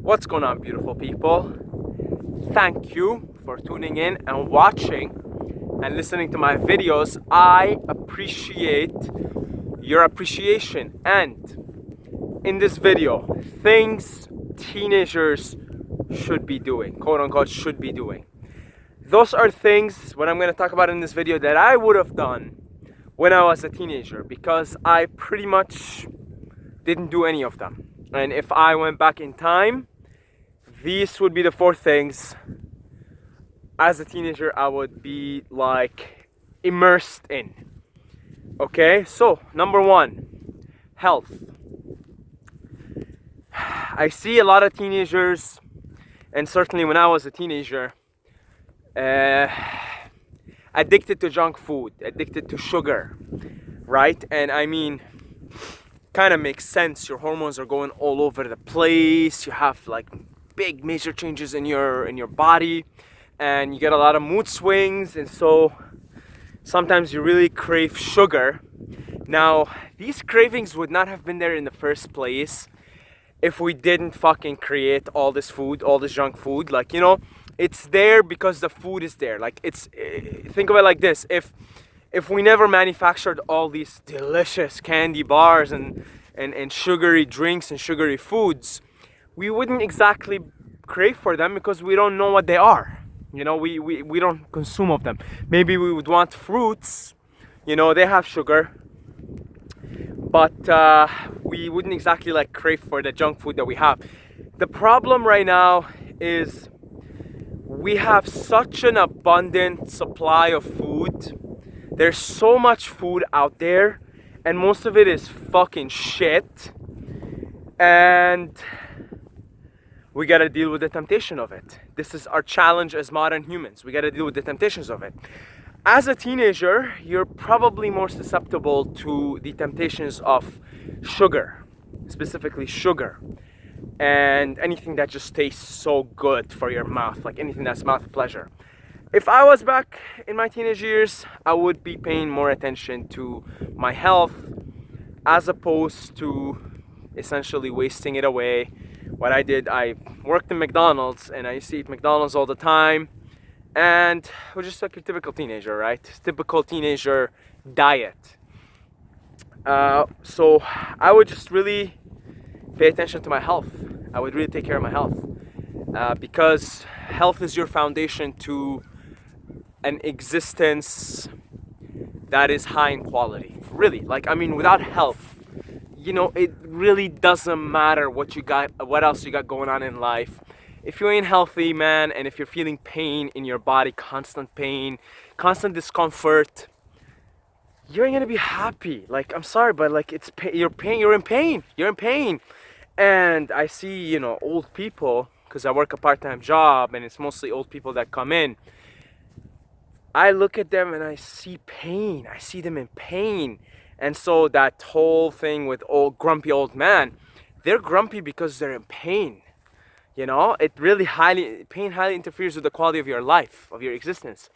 What's going on, beautiful people? Thank you for tuning in and watching and listening to my videos. I appreciate your appreciation. And in this video, things teenagers should be doing, quote unquote, should be doing. Those are things, what I'm going to talk about in this video, that I would have done when I was a teenager, because I pretty much didn't do any of them. And if I went back in time, these would be the 4 things as a teenager I would be like immersed in. Okay, so number 1, health. I see a lot of teenagers, and certainly when I was a teenager, addicted to junk food, addicted to sugar, right? And I mean, kind of makes sense. Your hormones are going all over the place. You have like big major changes in your body, and you get a lot of mood swings, and so sometimes you really crave sugar. Now, these cravings would not have been there in the first place if we didn't fucking create all this food, all this junk food. Like, you know, it's there because the food is there. Like, it's, think of it like this: if we never manufactured all these delicious candy bars and sugary drinks and sugary foods, we wouldn't exactly crave for them because we don't know what they are. You know, we don't consume of them. Maybe we would want fruits, you know, they have sugar, but we wouldn't exactly like crave for the junk food that we have. The problem right now is we have such an abundant supply of food. There's so much food out there, and most of it is fucking shit. And we gotta deal with the temptation of it. This is our challenge as modern humans. We gotta deal with the temptations of it. As a teenager, you're probably more susceptible to the temptations of sugar, specifically sugar, and anything that just tastes so good for your mouth, like anything that's mouth pleasure. If I was back in my teenage years, I would be paying more attention to my health as opposed to essentially wasting it away. What I did, I worked in McDonald's, and I used to eat McDonald's all the time, and I was just like a typical teenager, right? Typical teenager diet. So I would just really pay attention to my health. I would really take care of my health, because health is your foundation to an existence that is high in quality. Really, like, I mean, without health, you know, it really doesn't matter what you got, what else you got going on in life. If you ain't healthy, man, and if you're feeling pain in your body, constant pain, constant discomfort, you ain't gonna be happy. Like, I'm sorry, but like, you're in pain. And I see, you know, old people, because I work a part-time job, and it's mostly old people that come in. I look at them and I see pain. I see them in pain. And so that whole thing with grumpy old man, they're grumpy because they're in pain. You know, pain highly interferes with the quality of your life, of your existence.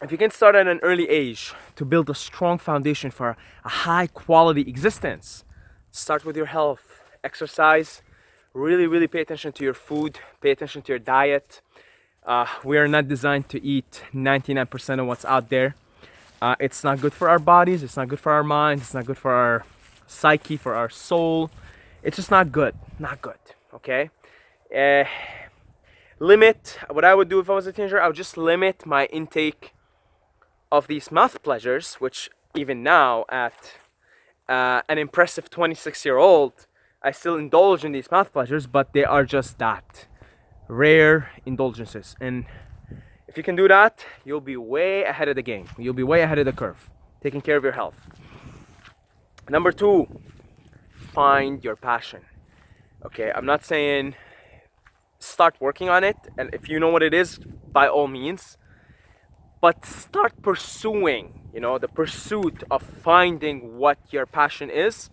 If you can start at an early age to build a strong foundation for a high quality existence, start with your health, exercise, really pay attention to your food, pay attention to your diet. We are not designed to eat 99% of what's out there. It's not good for our bodies, it's not good for our minds, it's not good for our psyche, for our soul. It's just not good, okay? Limit, what I would do if I was a teenager, I would just limit my intake of these mouth pleasures, which even now at an impressive 26-year-old, I still indulge in these mouth pleasures, but they are just that, rare indulgences. And if you can do that, you'll be way ahead of the game. You'll be way ahead of the curve, taking care of your health. Number 2, find your passion. Okay, I'm not saying start working on it, and if you know what it is, by all means, but start pursuing, you know, the pursuit of finding what your passion is,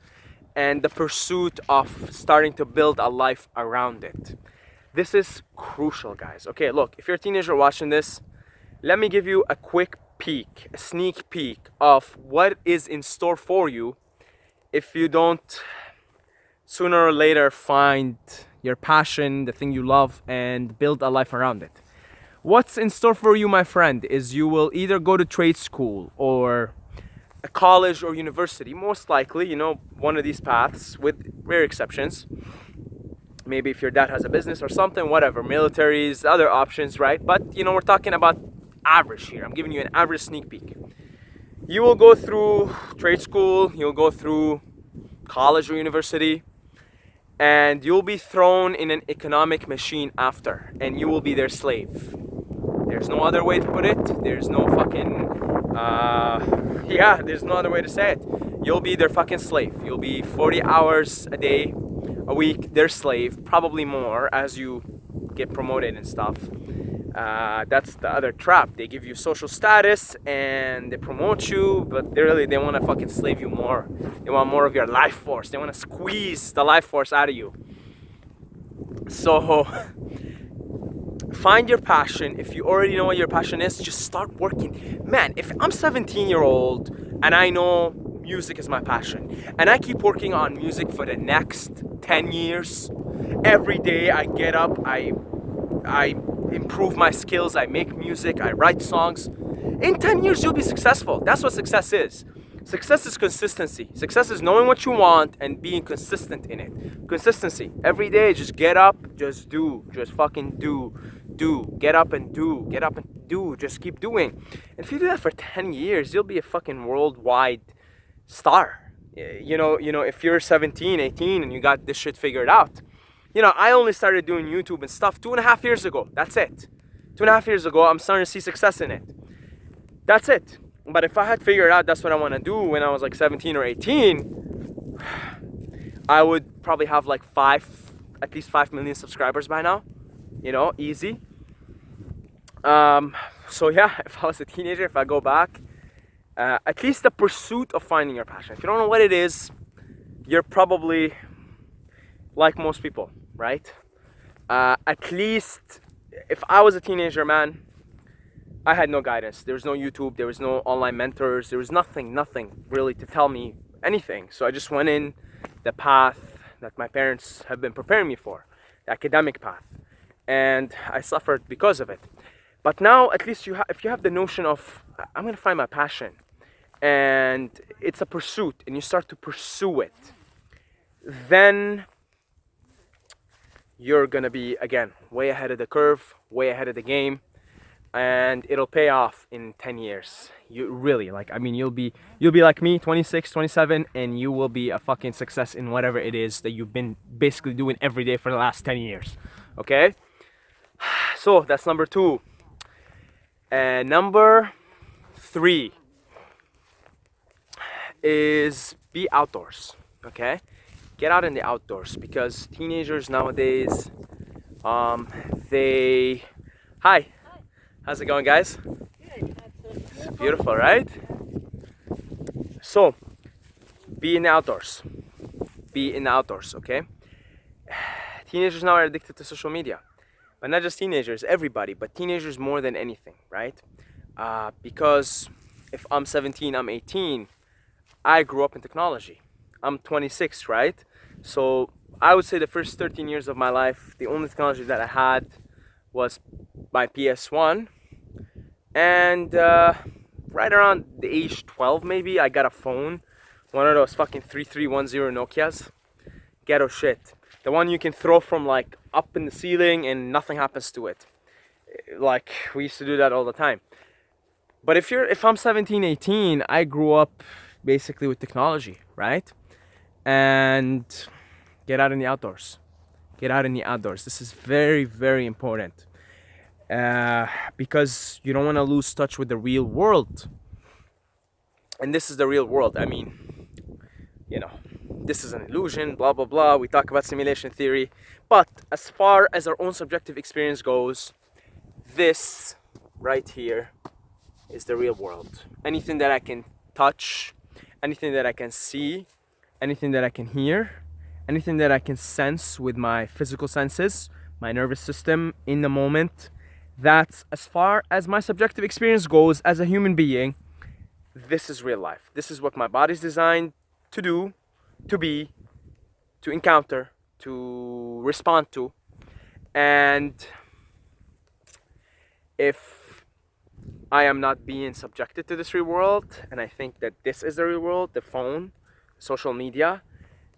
and the pursuit of starting to build a life around it. This is crucial, guys. Okay, look, if you're a teenager watching this, let me give you a quick peek, a sneak peek of what is in store for you if you don't sooner or later find, your passion, the thing you love, and build a life around it. What's in store for you, my friend, is you will either go to trade school or a college or university, most likely, one of these paths, with rare exceptions. Maybe if your dad has a business or something, whatever, militaries, other options, right? But we're talking about average here. I'm giving you an average sneak peek. You will go through trade school, you'll go through college or university, and you'll be thrown in an economic machine after, and you will be their slave. There's no other way to put it. There's no fucking, there's no other way to say it. You'll be their fucking slave. You'll be 40 hours a day, a week, their slave, probably more as you get promoted and stuff. That's the other trap. They give you social status and they promote you, but they want to fucking slave you more. They want more of your life force. They want to squeeze the life force out of you. So find your passion. If you already know what your passion is, just start working. Man, if I'm 17-year-old and I know music is my passion, and I keep working on music for the next 10 years, every day I get up, I improve my skills, I make music, I write songs. In 10 years, you'll be successful. That's what success is. Success is consistency. Success is knowing what you want and being consistent in it. Consistency. Every day, just get up, just do. Just fucking do. Get up and do. Get up and do. Just keep doing. And if you do that for 10 years, you'll be a fucking worldwide star. If you're 17, 18 and you got this shit figured out. I only started doing YouTube and stuff 2.5 years ago. That's it. 2.5 years ago, I'm starting to see success in it. That's it. But if I had figured out that's what I want to do when I was like 17 or 18, I would probably have like at least 5 million subscribers by now. Easy. So yeah, if I was a teenager, if I go back, at least the pursuit of finding your passion. If you don't know what it is, you're probably like most people, right? At least if I was a teenager, man, I had no guidance. There was no YouTube, there was no online mentors, there was nothing really to tell me anything. So I just went in the path that my parents have been preparing me for, the academic path. And I suffered because of it. But now, at least if you have the notion of, I'm gonna find my passion, and it's a pursuit, and you start to pursue it, then you're gonna be, again, way ahead of the curve, way ahead of the game, and it'll pay off in 10 years. You really, you'll be like me, 26, 27, and you will be a fucking success in whatever it is that you've been basically doing every day for the last 10 years, okay? So that's number 2. And number 3 is be outdoors, okay? Get out in the outdoors, because teenagers nowadays, Hi, how's it going, guys? It's beautiful, right? So, be in the outdoors. Be in the outdoors, okay? Teenagers now are addicted to social media. But not just teenagers, everybody, but teenagers more than anything, right? Because if I'm 17, I'm 18, I grew up in technology. I'm 26, right? So I would say the first 13 years of my life, the only technology that I had was my PS1. And right around the age 12 maybe, I got a phone. One of those fucking 3310 Nokias. Ghetto shit. The one you can throw from like up in the ceiling and nothing happens to it. Like, we used to do that all the time. But if I'm 17, 18, I grew up basically with technology, right? And get out in the outdoors. Get out in the outdoors. This is very, very important. Because you don't want to lose touch with the real world. And this is the real world. I mean, this is an illusion, blah, blah, blah. We talk about simulation theory. But as far as our own subjective experience goes, this right here is the real world. Anything that I can touch, anything that I can see, anything that I can hear, anything that I can sense with my physical senses, my nervous system in the moment, that's as far as my subjective experience goes as a human being. This is real life. This is what my body's designed to do, to be, to encounter, to respond to. And if I am not being subjected to this real world, and I think that this is the real world, the phone, social media,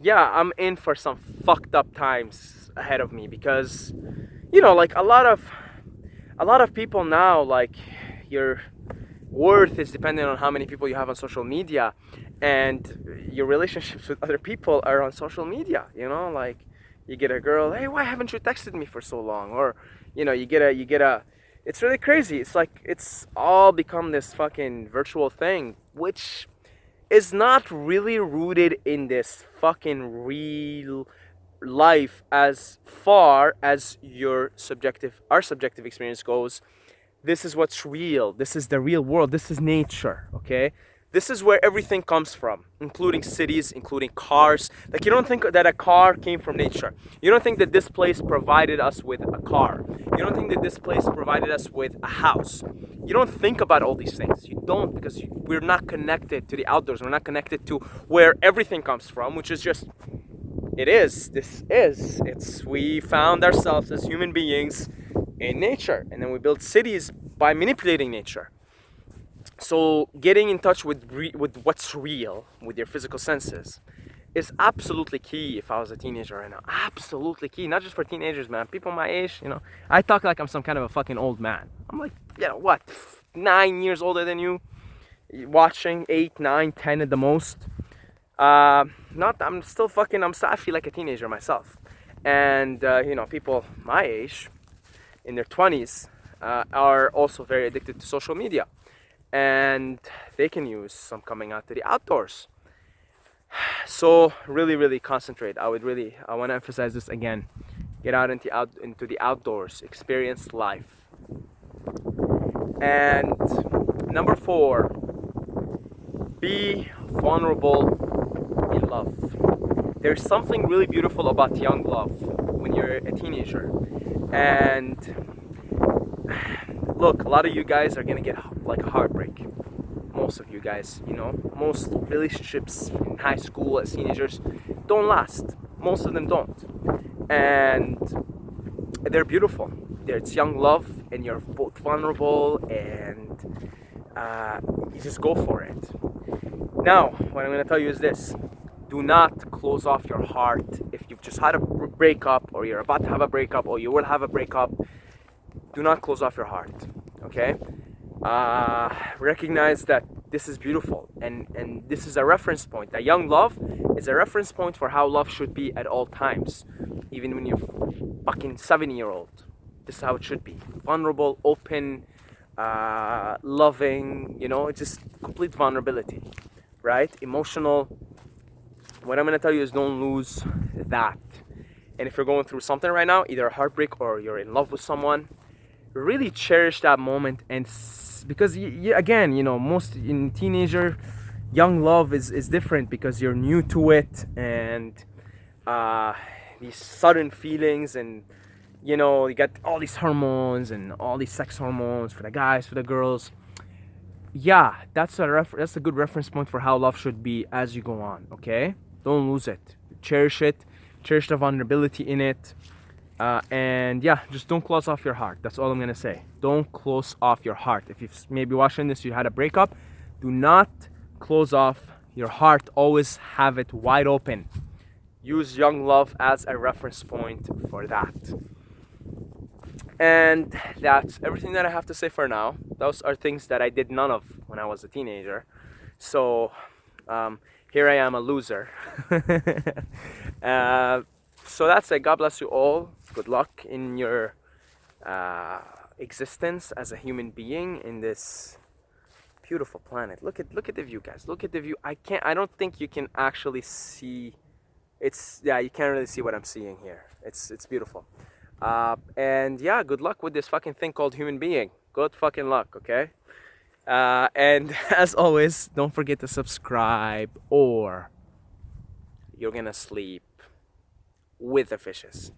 yeah, I'm in for some fucked up times ahead of me, because like a lot of people now, like, your worth is dependent on how many people you have on social media, and your relationships with other people are on social media. Like, you get a girl, hey, why haven't you texted me for so long? Or you get a it's really crazy. It's like it's all become this fucking virtual thing, which is not really rooted in this fucking real life as far as our subjective experience goes. This is what's real. This is the real world. This is nature, okay? This is where everything comes from, including cities, including cars. Like, you don't think that a car came from nature. You don't think that this place provided us with a car. You don't think that this place provided us with a house. You don't think about all these things. You don't, because we're not connected to the outdoors. We're not connected to where everything comes from, which is just, we found ourselves as human beings in nature, and then we build cities by manipulating nature. So getting in touch with what's real, with your physical senses, is absolutely key. If I was a teenager right now, absolutely key. Not just for teenagers, man. People my age, I talk like I'm some kind of a fucking old man. I'm like, what, 9 years older than you, watching 8, 9, 10 at the most. I feel like a teenager myself. And people my age, in their 20s, are also very addicted to social media, and they can use some coming out to the outdoors. So really concentrate. I want to emphasize this again. Get out into the outdoors, experience life. And number 4, be vulnerable in love. There's something really beautiful about young love when you're a teenager. And look, a lot of you guys are gonna get like a heartbreak. Most of you guys, most relationships in high school as teenagers don't last. Most of them don't. And they're beautiful. It's young love, and you're both vulnerable, and you just go for it. Now, what I'm gonna tell you is this. Do not close off your heart. If you've just had a breakup, or you're about to have a breakup, or you will have a breakup, do not close off your heart, okay? Recognize that this is beautiful, and this is a reference point. A young love is a reference point for how love should be at all times, even when you're fucking 7-year-old. This is how it should be: vulnerable, open, loving. Just complete vulnerability, right? Emotional. What I'm gonna tell you is, don't lose that. And if you're going through something right now, either a heartbreak or you're in love with someone, really cherish that moment. And because again, most in teenager, young love is different, because you're new to it, and these sudden feelings, and you get all these hormones and all these sex hormones for the guys, for the girls. Yeah, that's a good reference point for how love should be as you go on, okay? Don't lose it. Cherish it. Cherish the vulnerability in it. And yeah, just don't close off your heart. That's all I'm gonna say. Don't close off your heart. If you've maybe watching this, you had a breakup, do not close off your heart. Always have it wide open. Use young love as a reference point for that. And that's everything that I have to say for now. Those are things that I did none of when I was a teenager. So here I am, a loser. So that's it. God bless you all. Good luck in your existence as a human being in this beautiful planet. Look at the view, guys. Look at the view. I don't think you can actually see. You can't really see what I'm seeing here. It's beautiful. And yeah, good luck with this fucking thing called human being. Good fucking luck, okay? And as always, don't forget to subscribe, or you're gonna sleep with the fishes.